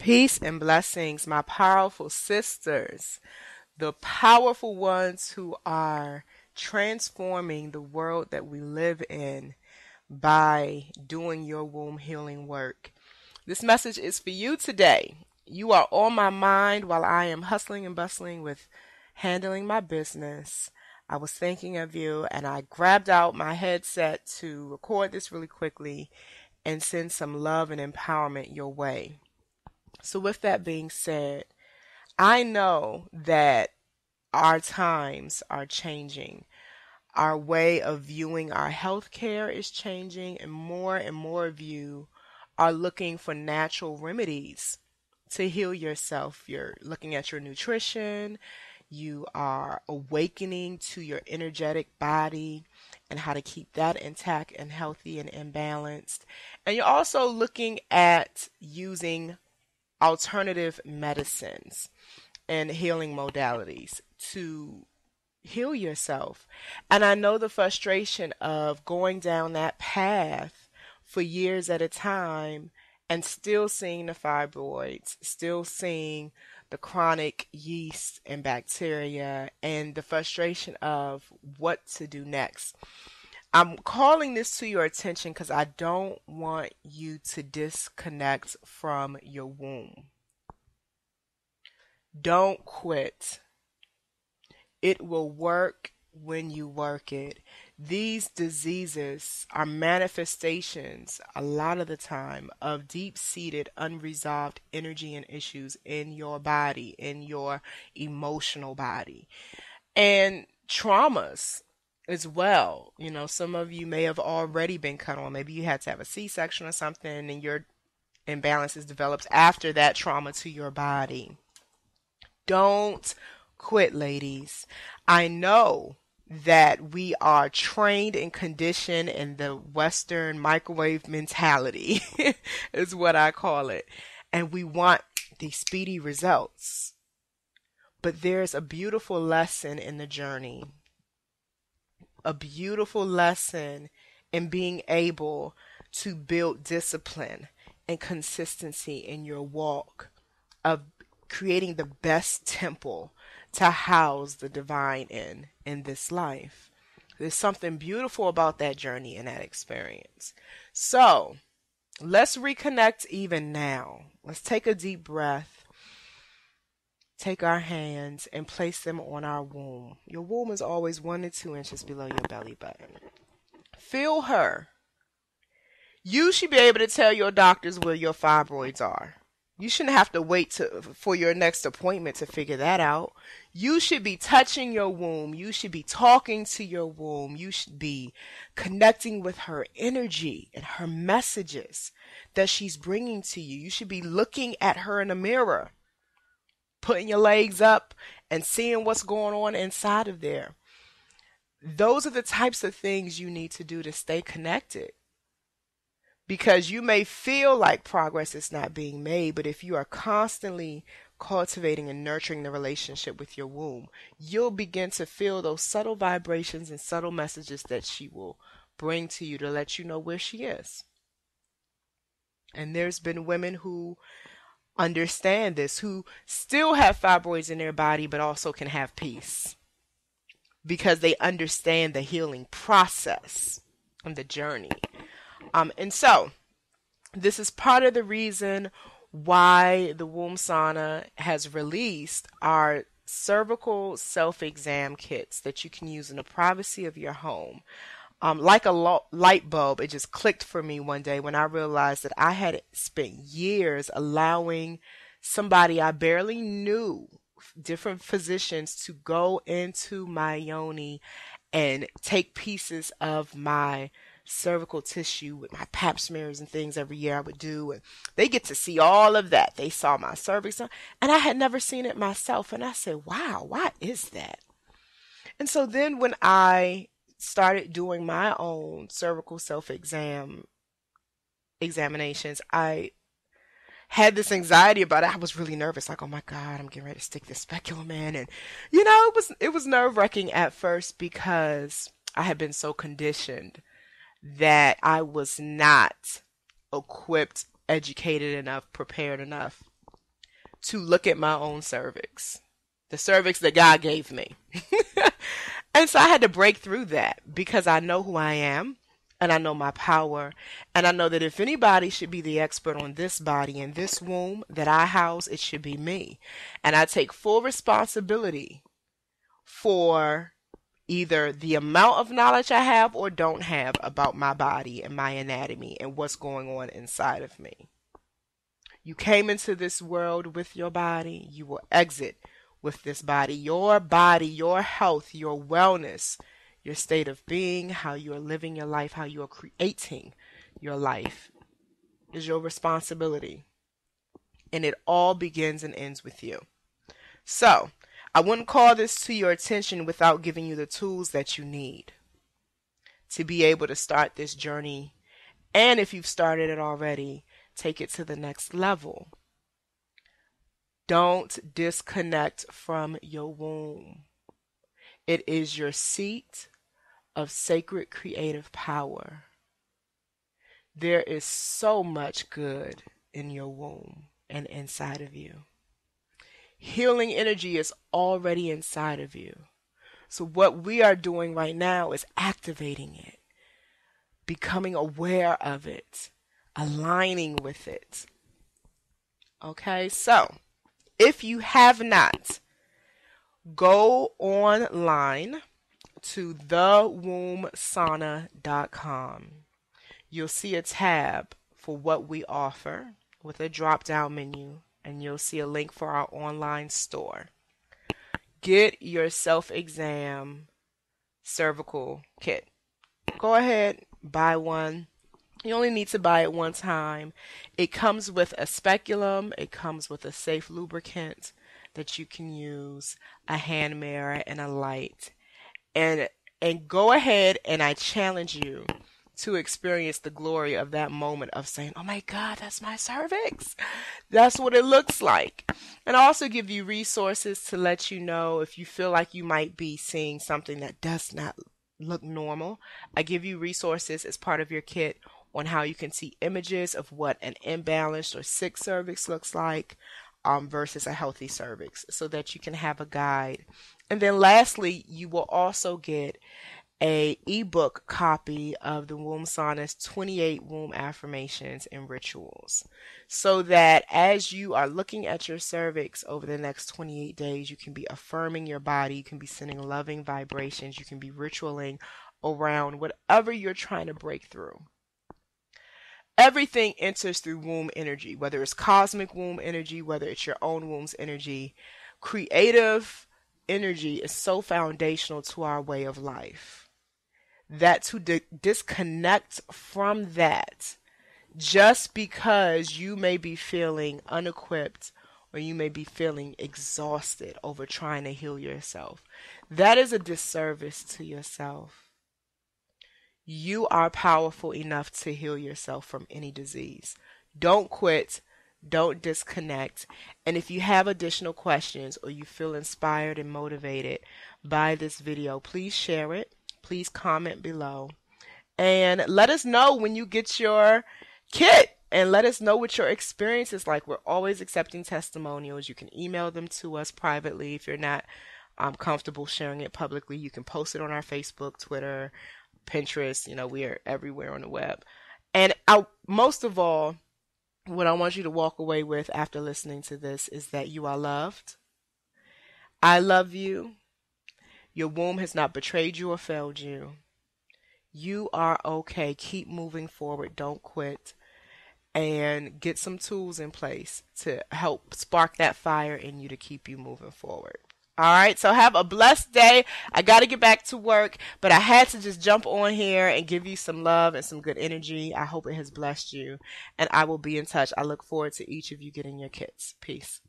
Peace and blessings, my powerful sisters, the powerful ones who are transforming the world that we live in by doing your womb healing work. This message is for you today. You are on my mind while I am hustling and bustling with handling my business. I was thinking of you and I grabbed out my headset to record this really quickly and send some love and empowerment your way. So with that being said, I know that our times are changing. Our way of viewing our healthcare is changing, and more of you are looking for natural remedies to heal yourself. You're looking at your nutrition, you are awakening to your energetic body and how to keep that intact and healthy and balanced. And you're also looking at using alternative medicines and healing modalities to heal yourself. And I know the frustration of going down that path for years at a time and still seeing the fibroids, still seeing the chronic yeast and bacteria, and the frustration of what to do next. I'm calling this to your attention because I don't want you to disconnect from your womb. Don't quit. It will work when you work it. These diseases are manifestations, a lot of the time, of deep-seated, unresolved energy and issues in your body, in your emotional body, and traumas as well. You know, some of you may have already been cut on. Maybe you had to have a C-section or something, and your imbalances developed after that trauma to your body. Don't quit, ladies. I know that we are trained and conditioned in the Western microwave mentality, is what I call it. And we want these speedy results. But there's a beautiful lesson in the journey. A beautiful lesson in being able to build discipline and consistency in your walk of creating the best temple to house the divine in this life. There's something beautiful about that journey and that experience. So let's reconnect even now. Let's take a deep breath. Take our hands and place them on our womb. Your womb is always 1 to 2 inches below your belly button. Feel her. You should be able to tell your doctors where your fibroids are. You shouldn't have to wait for your next appointment to figure that out. You should be touching your womb. You should be talking to your womb. You should be connecting with her energy and her messages that she's bringing to you. You should be looking at her in the mirror, putting your legs up and seeing what's going on inside of there. Those are the types of things you need to do to stay connected. Because you may feel like progress is not being made, but if you are constantly cultivating and nurturing the relationship with your womb, you'll begin to feel those subtle vibrations and subtle messages that she will bring to you to let you know where she is. And there's been women who understand this, who still have fibroids in their body, but also can have peace because they understand the healing process and the journey. And so this is part of the reason why the Womb Sauna has released our cervical self-exam kits that you can use in the privacy of your home. Like a light bulb, it just clicked for me one day when I realized that I had spent years allowing somebody I barely knew, different physicians, to go into my yoni and take pieces of my cervical tissue with my pap smears and things every year I would do, and they get to see all of that. They saw my cervix, and I had never seen it myself, and I said, wow, why is that? And so then when I started doing my own cervical self-examinations, I had this anxiety about it. I was really nervous, like, oh my God, I'm getting ready to stick this speculum in. And it was nerve-wracking at first because I had been so conditioned that I was not equipped, educated enough, prepared enough to look at my own cervix, the cervix that God gave me. And so I had to break through that because I know who I am and I know my power. And I know that if anybody should be the expert on this body and this womb that I house, it should be me. And I take full responsibility for either the amount of knowledge I have or don't have about my body and my anatomy and what's going on inside of me. You came into this world with your body, you will exit with this body. Your body, your health, your wellness, your state of being, how you are living your life, how you are creating your life is your responsibility. And it all begins and ends with you. So, I wouldn't call this to your attention without giving you the tools that you need to be able to start this journey. And if you've started it already, take it to the next level. Don't disconnect from your womb. It is your seat of sacred creative power. There is so much good in your womb and inside of you. Healing energy is already inside of you. So what we are doing right now is activating it, becoming aware of it, aligning with it. Okay, so if you have not, go online to thewombsauna.com. You'll see a tab for what we offer with a drop-down menu, and you'll see a link for our online store. Get your self-exam cervical kit. Go ahead, buy one. You only need to buy it one time. It comes with a speculum. It comes with a safe lubricant that you can use, a hand mirror, and a light. And go ahead, and I challenge you to experience the glory of that moment of saying, oh my God, that's my cervix. That's what it looks like. And I also give you resources to let you know if you feel like you might be seeing something that does not look normal. I give you resources as part of your kit on how you can see images of what an imbalanced or sick cervix looks like versus a healthy cervix, so that you can have a guide. And then lastly, you will also get a ebook copy of the Womb Sauna's 28 womb affirmations and rituals, so that as you are looking at your cervix over the next 28 days, you can be affirming your body, you can be sending loving vibrations, you can be ritualing around whatever you're trying to break through. Everything enters through womb energy, whether it's cosmic womb energy, whether it's your own womb's energy. Creative energy is so foundational to our way of life that to disconnect from that just because you may be feeling unequipped or you may be feeling exhausted over trying to heal yourself, that is a disservice to yourself. You are powerful enough to heal yourself from any disease. Don't quit. Don't disconnect. And if you have additional questions or you feel inspired and motivated by this video, please share it. Please comment below. And let us know when you get your kit. And let us know what your experience is like. We're always accepting testimonials. You can email them to us privately. If you're not comfortable sharing it publicly, you can post it on our Facebook, Twitter, Pinterest. We are everywhere on the web. And most of all, what I want you to walk away with after listening to this is that you are loved. I love you. Your womb has not betrayed you or failed you. You are okay. Keep moving forward. Don't quit. And get some tools in place to help spark that fire in you to keep you moving forward. All right, so have a blessed day. I got to get back to work, but I had to just jump on here and give you some love and some good energy. I hope it has blessed you, and I will be in touch. I look forward to each of you getting your kits. Peace.